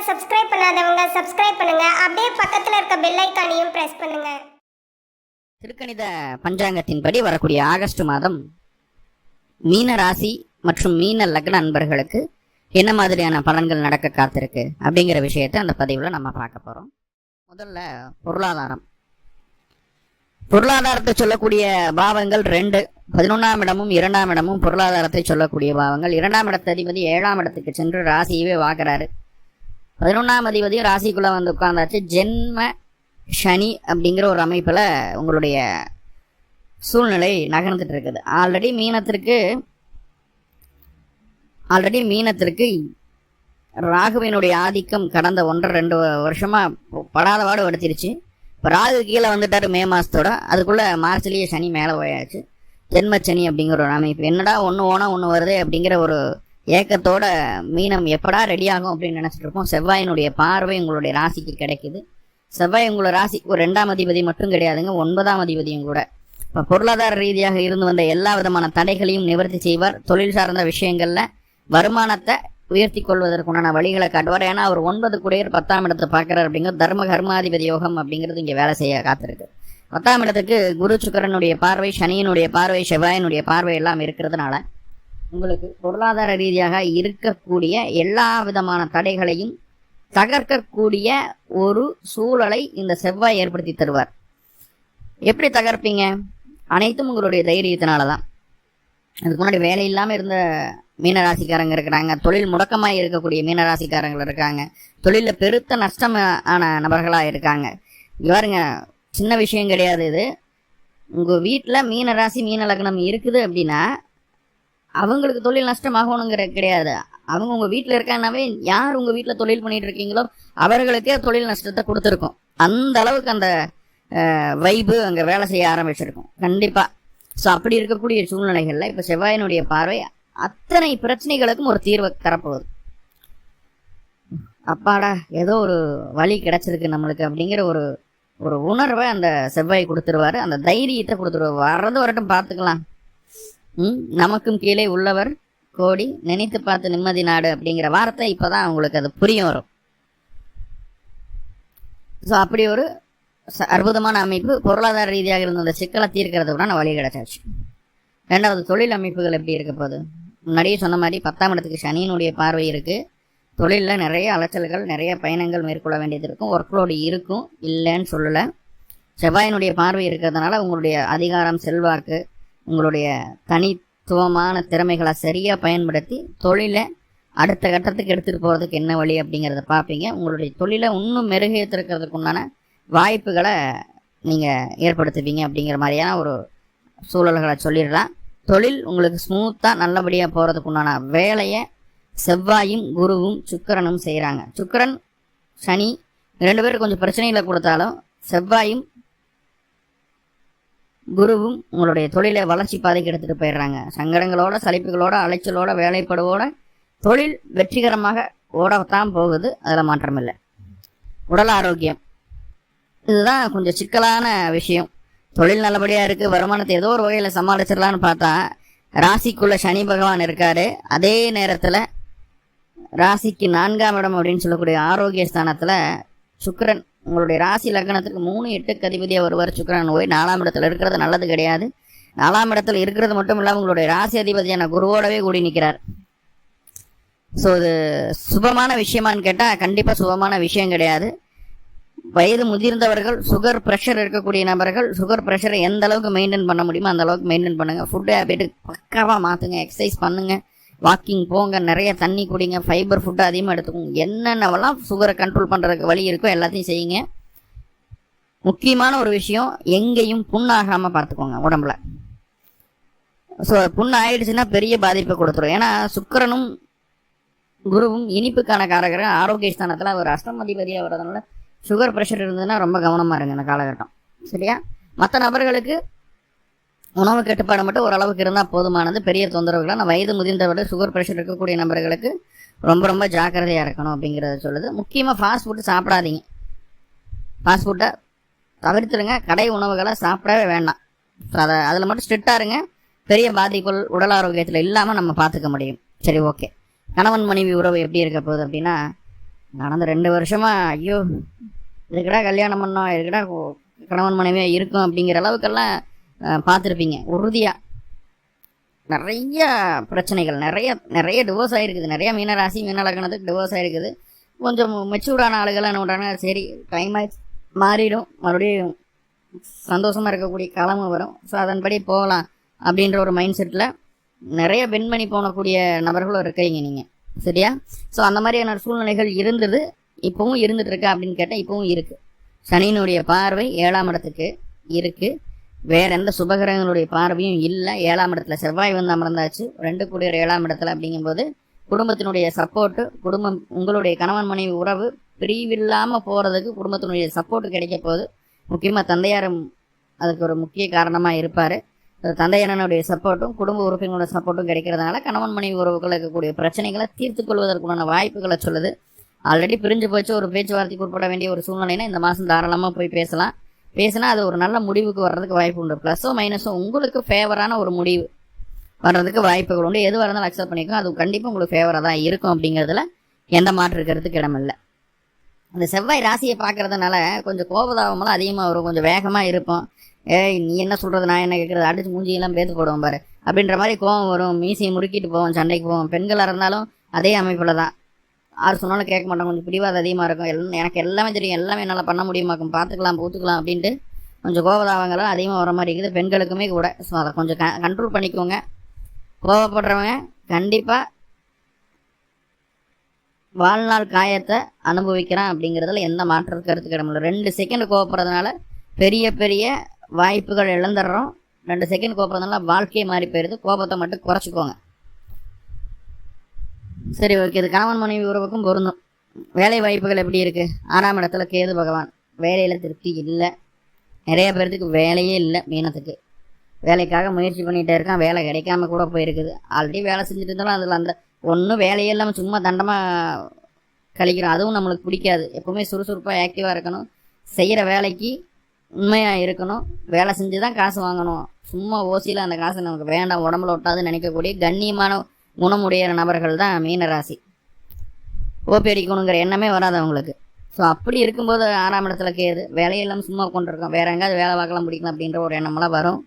Subscribe பண்ணாதவங்க subscribe பண்ணுங்க. அப்படியே பக்கத்துல இருக்க பெல் ஐகானையும் பிரஸ் பண்ணுங்க. திருக்கணித பஞ்சாங்கத்தின்படி வரக்கூடிய ஆகஸ்ட் மாதம் மீன ராசி மற்றும் மீன லக்ன அன்பர்களுக்கு என்ன மாதிரியான பலன்கள் நடக்க காத்திருக்கு அப்படிங்கிற விஷயத்தை அந்த பதிவில் நம்ம பார்க்க போகிறோம். முதல்ல பொருளாதாரத்தை சொல்லக்கூடிய பாவங்கள் 2. 11ஆம் இடமும் 2ஆம் இடமும் பொருளாதாரத்தை சொல்லக்கூடிய பாவங்கள். 2ஆம் இடத்து அதிபதி 7ஆம் இடத்துக்கு சென்று ராசியவே வாக்குறாரு. 11ஆம் அதிபதியும் ராசிக்குள்ள வந்து உட்கார்ந்தாச்சு. ஜென்ம சனி அப்படிங்கிற ஒரு அமைப்பில் உங்களுடைய சூழ்நிலை நகர்ந்துட்டு இருக்குது. ஆல்ரெடி மீனத்திற்கு ராகுவினுடைய ஆதிக்கம் கடந்த 1-2 வருஷமா படாத பாடு படுத்திருச்சு. இப்போ ராகு கீழே வந்துட்டாரு மே மாதத்தோட. அதுக்குள்ளே மார்ச்லேயே சனி மேலே போயாச்சு. ஜென்மச்சனி அப்படிங்கிற ஒரு அமைப்பு. என்னடா ஒன்று ஓனா ஒன்று வருது அப்படிங்கிற ஒரு ஏக்கத்தோட மீனம் எப்படா ரெடி ஆகும் அப்படின்னு நினச்சிட்டு இருக்கோம். செவ்வாயினுடைய பார்வை உங்களுடைய ராசிக்கு கிடைக்குது. செவ்வாய் உங்களோட ராசிக்கு ஒரு 2ஆம் அதிபதி மட்டும் கிடையாதுங்க, 9ஆம் அதிபதியும் கூட. இப்போ பொருளாதார ரீதியாக இருந்து வந்த எல்லா விதமான தடைகளையும் நிவர்த்தி செய்வார். தொழில் சார்ந்த விஷயங்களில் வருமானத்தை உயர்த்தி கொள்வதற்குண்டான வழிகளை காட்டுவார். ஏன்னா அவர் 9 குடையர் 10ஆம் இடத்தை பார்க்குறார். அப்படிங்கிறது தர்ம கர்மாதிபதி யோகம் அப்படிங்கிறது இங்கே வேலை செய்ய காத்திருக்கு. 10ஆம் இடத்துக்கு குரு சுக்கிரனுடைய பார்வை, சனியினுடைய பார்வை, செவ்வாயினுடைய பார்வை எல்லாம் இருக்கிறதுனால உங்களுக்கு பொருளாதார ரீதியாக இருக்கக்கூடிய எல்லா விதமான தடைகளையும் தகர்க்கக்கூடிய ஒரு சூழலை இந்த செவ்வாய் ஏற்படுத்தி தருவார். எப்படி தகர்ப்பீங்க? அனைத்தும் உங்களுடைய தைரியத்தினால தான். அதுக்கு முன்னாடி வேலை இல்லாமல் இருந்த மீனராசிக்காரங்க இருக்கிறாங்க. தொழில் முடக்கமாக இருக்கக்கூடிய மீனராசிக்காரங்கள் இருக்காங்க. தொழிலில் பெருத்த நஷ்டமான நபர்களாக இருக்காங்க. பாருங்க, சின்ன விஷயம் கிடையாது இது. உங்கள் வீட்டில் மீனராசி மீன லக்னம் இருக்குது அப்படின்னா அவங்களுக்கு தொழில் நஷ்டமாகணுங்கிற கிடையாது. அவங்க உங்கள் வீட்டில் இருக்காங்கனாவே யார் உங்கள் வீட்டில் தொழில் பண்ணிட்டு இருக்கீங்களோ அவர்களுக்கே தொழில் நஷ்டத்தை கொடுத்துருக்கும். அந்த அளவுக்கு அந்த வைப்பு அங்கே வேலை செய்ய ஆரம்பிச்சிருக்கும் கண்டிப்பாக. ஸோ அப்படி இருக்கக்கூடிய சூழ்நிலைகளில் இப்போ செவ்வாயினுடைய பார்வை அத்தனை பிரச்சனைகளுக்கும் ஒரு தீர்வை தரப்போகுது. அப்பாடா ஏதோ ஒரு வழி கிடைச்சிருக்கு நம்மளுக்கு அப்படிங்கிற ஒரு உணர்வை அந்த செவ்வாய் கொடுத்துருவாரு. அந்த தைரியத்தை கொடுத்துருவார். வர்றது வரட்டும் பார்த்துக்கலாம். நமக்கும் கீழே உள்ளவர் கோடி, நினைத்து பார்த்து நிம்மதி நாடு அப்படிங்கிற வார்த்தை இப்போதான் அவங்களுக்கு அது புரியும் வரும். ஸோ அப்படி ஒரு அற்புதமான அமைப்பு. பொருளாதார ரீதியாக இருந்த அந்த சிக்கலை தீர்க்கிறதுக்கு வழி கிடைச்சாச்சு. 2வது தொழில் அமைப்புகள் எப்படி இருக்க போகுது? முன்னாடியே சொன்ன மாதிரி 10ஆம் இடத்துக்கு சனியினுடைய பார்வை இருக்குது. தொழிலில் நிறைய அலைச்சல்கள், நிறைய பயணங்கள் மேற்கொள்ள வேண்டியது இருக்கும். ஒர்க்லோடு இருக்கும், இல்லைன்னு சொல்லலை. செவ்வாயினுடைய பார்வை இருக்கிறதுனால உங்களுடைய அதிகாரம், செல்வாக்கு, உங்களுடைய தனித்துவமான திறமைகளை சரியாக பயன்படுத்தி தொழிலை அடுத்த கட்டத்துக்கு எடுத்துகிட்டு போகிறதுக்கு என்ன வழி அப்படிங்கிறத பார்ப்பீங்க. உங்களுடைய தொழிலை இன்னும் மெருகேற்றிருக்கிறதுக்கு உண்டான வாய்ப்புகளை நீங்கள் ஏற்படுத்துவீங்க அப்படிங்கிற மாதிரியான ஒரு சூழல்களை சொல்லிடலாம். தொழில் உங்களுக்கு ஸ்மூத்தாக நல்லபடியாக போகிறதுக்கு உண்டான வேலையை செவ்வாயும் குருவும் சுக்கிரனும் செய்கிறாங்க. சுக்கிரன் சனி 2 பேரும் கொஞ்சம் பிரச்சனைகளை கொடுத்தாலும் செவ்வாயும் குருவும் உங்களுடைய தொழிலை வளர்ச்சி பாதைக்கு எடுத்துகிட்டு போயிடுறாங்க. சங்கடங்களோட, சலிப்புகளோட, அலைச்சலோட, வேலைப்படுவோட தொழில் வெற்றிகரமாக ஓடத்தான் போகுது. அதில் மாற்றமில்லை. உடல் ஆரோக்கியம் இதுதான் கொஞ்சம் சிக்கலான விஷயம். தொழில் நல்லபடியாக இருக்குது, வருமானத்தை ஏதோ ஒரு வகையில் சமாளிச்சிடலான்னு பார்த்தா ராசிக்குள்ள சனி பகவான் இருக்காரு. அதே நேரத்தில் ராசிக்கு 4ஆம் இடம் அப்படின்னு சொல்லக்கூடிய ஆரோக்கிய ஸ்தானத்தில் சுக்கிரன் உங்களுடைய ராசி லக்னத்துக்கு 3-8க்கு அதிபதியாக வருவார். சுக்கிரன் போய் 4ஆம் இடத்துல இருக்கிறது நல்லது கிடையாது. 4ஆம் இடத்துல இருக்கிறது மட்டும் இல்லாமல் உங்களுடைய ராசி அதிபதியான குருவோடவே கூடி நிற்கிறார். ஸோ இது சுபமான விஷயமானு கேட்டால் கண்டிப்பாக சுபமான விஷயம் கிடையாது. வயது முதிர்ந்தவர்கள், சுகர் ப்ரெஷர் இருக்கக்கூடிய நபர்கள், சுகர் ப்ரெஷரை எந்த அளவுக்கு மெயின்டைன் பண்ண முடியுமோ அந்த அளவுக்கு மெயின்டைன் பண்ணுங்கள். ஃபுட்டு ஹேபிட்டு பக்காவாக மாற்றுங்க. எக்ஸசைஸ் பண்ணுங்கள், வாக்கிங் போங்க, நிறைய தண்ணி குடிங்க, ஃபைபர் ஃபுட்டு அதிகமாக எடுத்துக்கோங்க. என்னென்னவெல்லாம் சுகரை கண்ட்ரோல் பண்ணுறதுக்கு வழி இருக்கோ எல்லாத்தையும் செய்யுங்க. முக்கியமான ஒரு விஷயம், எங்கேயும் புண்ணாகாமல் பார்த்துக்கோங்க உடம்புல. ஸோ புண்ணு ஆயிடுச்சுன்னா பெரிய பாதிப்பை கொடுத்துரும். ஏன்னா சுக்கிரனும் குருவும் இனிப்புக்கான காரகர். ஆரோக்கிய ஸ்தானத்தில் ஒரு அஷ்டமதிபதியாக வர்றதுனால சுகர் ப்ரெஷர் இருந்ததுன்னா ரொம்ப கவனமாக இருங்க இந்த காலகட்டம். சரியா? மற்ற நபர்களுக்கு உணவு கட்டுப்பாடு மட்டும் ஓரளவுக்கு இருந்தால் போதுமானது. பெரிய தொந்தரவுகளாக வயது முதிர்ந்தவர்கள், சுகர் ப்ரெஷர் இருக்கக்கூடிய நபர்களுக்கு ரொம்ப ஜாக்கிரதையாக இருக்கணும் அப்படிங்கிறத சொல்லுது. முக்கியமாக ஃபாஸ்ட் ஃபுட்டு சாப்பிடாதீங்க. ஃபாஸ்ட் ஃபுட்டை தவிர்த்துடுங்க. கடை உணவுகளை சாப்பிடவே வேண்டாம். அதில் மட்டும் ஸ்ட்ரிக்டாக இருங்க. பெரிய பாதிப்புகள் உடல் ஆரோக்கியத்தில் இல்லாமல் நம்ம பார்த்துக்க முடியும். சரி, ஓகே. கணவன் மனைவி உறவு எப்படி இருக்க போகுது அப்படின்னா நடந்த 2 வருஷமா ஐயோ இதுக்கடா கல்யாணம் பண்ணோம், இதுக்கடா கணவன் மனைவியாக இருக்கும் அப்படிங்கிற அளவுக்கெல்லாம் பார்த்துருப்பீங்க. உறுதியாக நிறைய பிரச்சனைகள், நிறைய நிறைய டிவோர்ஸ் ஆகிருக்குது. நிறைய மீனராசி மீன லக்னத்துக்கு டிவோர்ஸ் ஆகிருக்குது. கொஞ்சம் மெச்சூர்டான ஆளுகள்லாம் என்ன பண்ணுறாங்க, சரி டைம் ஆயிடுச்சு மாறிடும், மறுபடியும் சந்தோஷமாக இருக்கக்கூடிய காலமும் வரும், ஸோ அதன்படி போகலாம் அப்படின்ற ஒரு மைண்ட் செட்டில் நிறைய பெண்மணி போனக்கூடிய நபர்களும் இருக்கிறீங்க நீங்கள். சரியா? ஸோ அந்த மாதிரியான சூழ்நிலைகள் இருந்தது, இப்போவும் இருந்துட்டு இருக்கா அப்படின்னு கேட்டால் இப்போவும் இருக்குது. சனியினுடைய பார்வை 7ஆம் இடத்துக்கு இருக்குது. வேற எந்த சுபகிரகங்களுடைய பார்வையும் இல்லை. 7ஆம் இடத்துல செவ்வாய் வந்து அமர்ந்தாச்சு, 2 கூடிய 7ஆம் இடத்துல. அப்படிங்கும்போது குடும்பத்தினுடைய சப்போர்ட்டு, குடும்பம் உங்களுடைய கணவன் மனைவி உறவு பிரிவில்லாமல் போகிறதுக்கு குடும்பத்தினுடைய சப்போர்ட்டு கிடைக்க போகுது. முக்கியமாக தந்தையாரும் அதுக்கு ஒரு முக்கிய காரணமாக இருப்பார். தந்தையாரனுடைய சப்போர்ட்டும் குடும்ப உறுப்பினரோட சப்போர்ட்டும் கிடைக்கிறதுனால கணவன் மனைவி உறவுகள் இருக்கக்கூடிய பிரச்சனைகளை தீர்த்து கொள்வதற்குண்டான வாய்ப்புகளை சொல்லுது. ஆல்ரெடி பிரிஞ்சு போச்சு, ஒரு பேச்சுவார்த்தைக்கு உட்பட வேண்டிய ஒரு சூழ்நிலைனா இந்த மாதம் தாராளமாக போய் பேசினா அது ஒரு நல்ல முடிவுக்கு வர்றதுக்கு வாய்ப்பு உண்டு. ப்ளஸோ மைனஸோ உங்களுக்கு ஃபேவரான ஒரு முடிவு வர்றதுக்கு வாய்ப்புகள் உண்டு. எதுவாக இருந்தாலும் அக்செப்ட் பண்ணிக்கும், அது கண்டிப்பாக உங்களுக்கு ஃபேவராக தான் இருக்கும். அப்படிங்கிறதுல எந்த மாற்று இருக்கிறதுக்கு இடமில்லை. அந்த செவ்வாய் ராசியை பார்க்கறதுனால கொஞ்சம் கோபதாபமெல்லாம் அதிகமாக வரும், கொஞ்சம் வேகமாக இருப்போம். நீ என்ன சொல்கிறது, நான் என்ன கேட்குறது, அடிச்சு மூஞ்சியெல்லாம் பேத்து போடுவோம் பாரு அப்படின்ற மாதிரி கோவம் வரும். மீசையை முறுக்கிட்டு போவோம், சண்டைக்கு போவோம். பெண்களாக இருந்தாலும் அதே அமைப்பில் தான். யார் சொன்னாலும் கேட்க மாட்டோம், கொஞ்சம் பிடிவாதம் அதிகமாக இருக்கும். எனக்கு எல்லாமே தெரியும், எல்லாமே என்னால் பண்ண முடியுமாக்கும், பார்த்துக்கலாம் பூத்துக்கலாம் அப்படின்ட்டு கொஞ்சம் கோபதாபங்கள்லாம் அதிகமாக வர மாதிரி இருக்குது பெண்களுக்குமே கூட. ஸோ அதை கொஞ்சம் கண்ட்ரோல் பண்ணிக்கோங்க. கோபப்படுறவங்க கண்டிப்பாக வாழ்நாள் காயத்தை அனுபவிக்கிறான் அப்படிங்கிறதுல எந்த மாற்று கருத்து கிடமில்ல. 2 செகண்ட் கோபப்படுறதுனால பெரிய பெரிய வாய்ப்புகள் இழந்துடுறோம். 2 செகண்ட் கோபப்படுறதுனால வாழ்க்கையை மாறி போயிடுது. கோபத்தை மட்டும் குறைச்சிக்கோங்க. சரி, ஓகே. இது கணவன் மனைவி உறவுக்கும் பொருந்தும். வேலை வாய்ப்புகள் எப்படி இருக்குது? 6ஆம் இடத்துல கேது பகவான். வேலையில் திருப்தி இல்லை. நிறைய பேர்த்துக்கு வேலையே இல்லை. மீனத்துக்கு வேலைக்காக முயற்சி பண்ணிகிட்டே இருக்கான், வேலை கிடைக்காம கூட போயிருக்குது. ஆல்ரெடி வேலை செஞ்சுட்டு இருந்தாலும் அதில் அந்த ஒன்றும் வேலையே இல்லாமல் சும்மா தண்டமாக கழிக்கிறோம். அதுவும் நம்மளுக்கு பிடிக்காது. எப்போவுமே சுறுசுறுப்பாக ஆக்டிவாக இருக்கணும், செய்கிற வேலைக்கு உண்மையாக இருக்கணும், வேலை செஞ்சு தான் காசு வாங்கணும். சும்மா ஓசியில் அந்த காசு நமக்கு வேண்டாம், உடம்புல ஒட்டாதுன்னு நினைக்கக்கூடிய கண்ணியமான குணமுடைய நபர்கள் தான் மீனராசி. ஓபி அடிக்கணுங்கிற எண்ணமே வராது அவங்களுக்கு. ஸோ அப்படி இருக்கும்போது 6ஆம் இடத்துல கேது. வேலையெல்லாம் சும்மா கொண்டிருக்கோம், வேறு எங்கேயாவது வேலை பார்க்கலாம் பிடிக்கலாம் அப்படின்ற ஒரு எண்ணமெல்லாம் வரும்.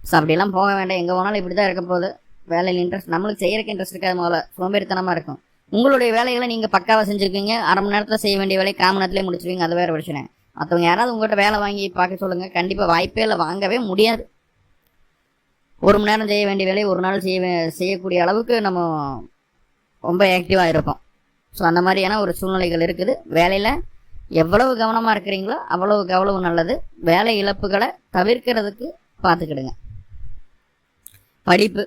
ஸோ அப்படிலாம் போக வேண்டாம். எங்கே போனாலும் இப்படி தான் இருக்க போகுது. வேலையில் இன்ட்ரெஸ்ட், நம்மளுக்கு செய்யறதுக்கு இன்ட்ரெஸ்ட் இருக்காது, முதல்ல சோம்பேறித்தனமாக இருக்கும். உங்களுடைய வேலைகளை நீங்கள் பக்காவாக செஞ்சுருக்கீங்க, 1/2 மணி நேரத்தில் செய்ய வேண்டிய வேலையை 1/4 மணி நேரத்துலேயே முடிச்சிருவீங்க, அது வேறு பிரச்சனை. மற்றவங்க யாராவது உங்கள்கிட்ட வேலை வாங்கி பார்க்க சொல்லுங்கள், கண்டிப்பாக வாய்ப்பே இல்லை, வாங்கவே முடியாது. 1 மணி நேரம் செய்ய வேண்டிய வேலையை 1 நாள் செய்யக்கூடிய அளவுக்கு நம்ம ரொம்ப ஆக்டிவாக இருப்போம். ஸோ அந்த மாதிரியான ஒரு சூழ்நிலைகள் இருக்குது. வேலையில் எவ்வளவு கவனமாக இருக்கிறீங்களோ அவ்வளவு நல்லது. வேலை இழப்புகளை தவிர்க்கிறதுக்கு பார்த்துக்கிடுங்க. படிப்பு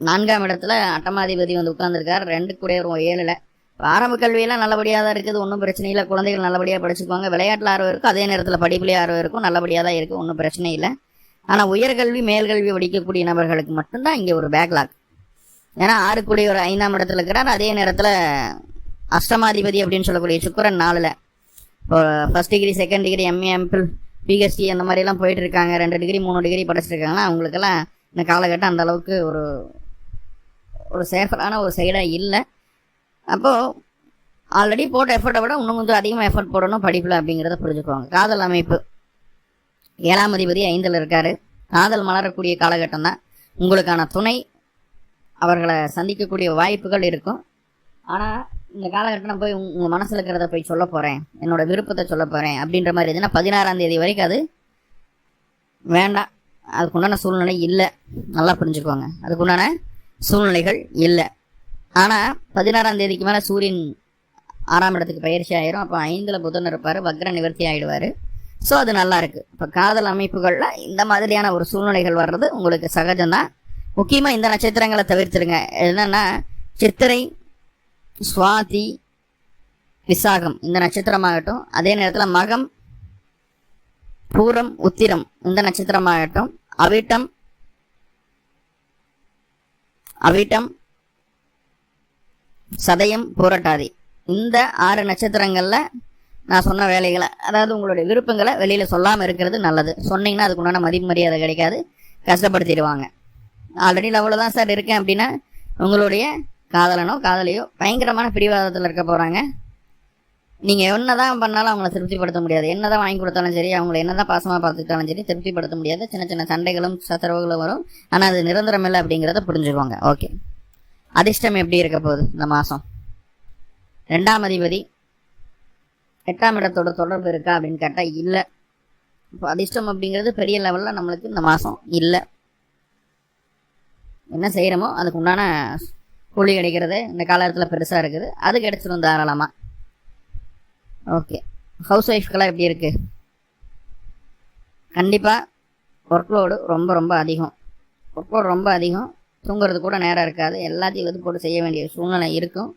4ஆம் இடத்துல அட்டமாதிபதி வந்து உட்கார்ந்துருக்கார், 2 கூட 7ல். ஆரம்ப கல்வியெல்லாம் நல்லபடியாக தான் இருக்குது, ஒன்றும் பிரச்சனை இல்லை. குழந்தைகள் நல்லபடியாக படிச்சுக்குவாங்க. விளையாட்டில் ஆர்வம் இருக்கும், அதே நேரத்தில் படிப்புலேயே ஆர்வம் இருக்கும், நல்லபடியாக தான் இருக்குது, ஒன்றும் பிரச்சனை இல்லை. ஆனால் உயர்கல்வி மேல்கல்வி படிக்கக்கூடிய நபர்களுக்கு மட்டும்தான் இங்கே ஒரு பேக்லாக். ஏன்னா 6 கூட 5ஆம் இடத்துல இருக்கிறார், அதே நேரத்தில் அஷ்டமாதிபதி அப்படின்னு சொல்லக்கூடிய சுக்கிரன் 4ல். இப்போ first degree, second degree, MA, MPhil, PhD அந்த மாதிரிலாம் போயிட்டு இருக்காங்க. 2 டிகிரி 3 டிகிரி படிச்சிருக்காங்கன்னா அவங்களுக்கெல்லாம் இந்த காலகட்டம் அந்த அளவுக்கு ஒரு சேஃபரான ஒரு சைடாக இல்லை. அப்போது ஆல்ரெடி போட்ட எஃபர்ட்டை விட இன்னும் கொஞ்சம் அதிகமாக எஃபர்ட் போடணும் படிப்பில் அப்படிங்கிறத புரிஞ்சுக்குவாங்க. காதல் அமைப்பு 7ஆம் அதிபதி 5ல் இருக்கார். காதல் மலரக்கூடிய காலகட்டம் தான். உங்களுக்கான துணை அவர்களை சந்திக்கக்கூடிய வாய்ப்புகள் இருக்கும். ஆனால் இந்த காலகட்டம் நான் போய் உங்கள் மனசில் இருக்கிறத போய் சொல்ல போகிறேன், என்னோட விருப்பத்தை சொல்ல போகிறேன் அப்படின்ற மாதிரி இருந்துன்னா 16ஆம் தேதி வரைக்கும் அது வேண்டாம். அதுக்குண்டான சூழ்நிலை இல்லை, நல்லா புரிஞ்சுக்கோங்க. அதுக்குண்டான சூழ்நிலைகள் இல்லை. ஆனால் 16ஆம் தேதிக்கு மேலே சூரியன் 6ஆம் இடத்துக்கு பயிற்சி ஆயிரும். அப்போ 5ல் புதன் இருப்பார், வக்ர நிவர்த்தி ஆகிடுவார். ஸோ அது நல்லா இருக்குது. இப்போ காதல் அமைப்புகளில் இந்த மாதிரியான ஒரு சூழ்நிலைகள் வர்றது உங்களுக்கு சகஜம்தான். முக்கியமாக இந்த நட்சத்திரங்களை தவிர்த்துருங்க. என்னென்னா சித்திரை, சுவாதி, விசாகம் இந்த நட்சத்திரமாகட்டும், அதே நேரத்தில் மகம், பூரம், உத்திரம் இந்த நட்சத்திரமாகட்டும், அவிட்டம், சதயம், பூரட்டாதி இந்த 6 நட்சத்திரங்களில் நான் சொன்ன வேலைகளை, அதாவது உங்களுடைய விருப்பங்களை வெளியில் சொல்லாமல் இருக்கிறது நல்லது. சொன்னீங்கன்னா அதுக்கு உண்டான மதிப்பு மரியாதை கிடைக்காது, கஷ்டப்படுத்திடுவாங்க. ஆல்ரெடி லெவலில் தான் சார் இருக்கேன் அப்படின்னா உங்களுடைய காதலனோ காதலியோ பயங்கரமான பிடிவாதத்தில் இருக்க போகிறாங்க. நீங்கள் என்ன தான் பண்ணாலும் அவங்கள திருப்திப்படுத்த முடியாது. என்ன தான் வாங்கி கொடுத்தாலும் சரி, அவங்கள என்ன தான் பாசமாக பார்த்துக்கிட்டாலும் சரி திருப்திப்படுத்த முடியாது. சின்ன சின்ன சண்டைகளும் சச்சரவுகளும் வரும். ஆனால் அது நிரந்தரம் இல்லை அப்படிங்கிறத புரிஞ்சுக்குவாங்க. ஓகே, அதிர்ஷ்டம் எப்படி இருக்க போகுது இந்த மாதம்? 2ஆம் அதிபதி 8ஆம் இடத்தோட தொடர்பு இருக்கா அப்படின்னு கேட்டால் இல்லை. இப்போ அதிர்ஷ்டம் அப்படிங்கிறது பெரிய லெவலில் நம்மளுக்கு இந்த மாதம் இல்லை. என்ன செய்கிறோமோ அதுக்கு உண்டான கூலி கிடைக்கிறது இந்த காலத்தில் பெருசாக இருக்குது. அது கிடைச்சிடும் தாராளமாக. ஓகே, ஹவுஸ் ஒய்ஃப்கெல்லாம் எப்படி இருக்குது? கண்டிப்பாக ஒர்க்லோடு ரொம்ப ரொம்ப அதிகம். ஒர்க்லோடு ரொம்ப அதிகம். தூங்குறது கூட நேரம் இருக்காது. எல்லாத்தையும் எழுது போட்டு செய்ய வேண்டிய சூழ்நிலை இருக்கும்.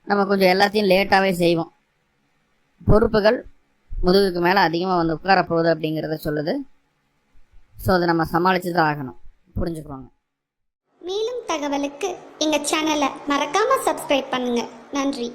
நம்ம கொஞ்சம் எல்லாத்தையும் லேட்டாகவே செய்வோம். பொறுப்புகள் முதுகுக்கு மேலே அதிகமாக வந்து உட்கார போகுது அப்படிங்கிறத சொல்லுது. ஸோ அதை நம்ம சமாளித்து தான் ஆகணும். புரிஞ்சுக்குவாங்க. மேலும் தகவலுக்கு எங்கள் சேனலை மறக்காமல் சப்ஸ்கிரைப் பண்ணுங்கள். நன்றி.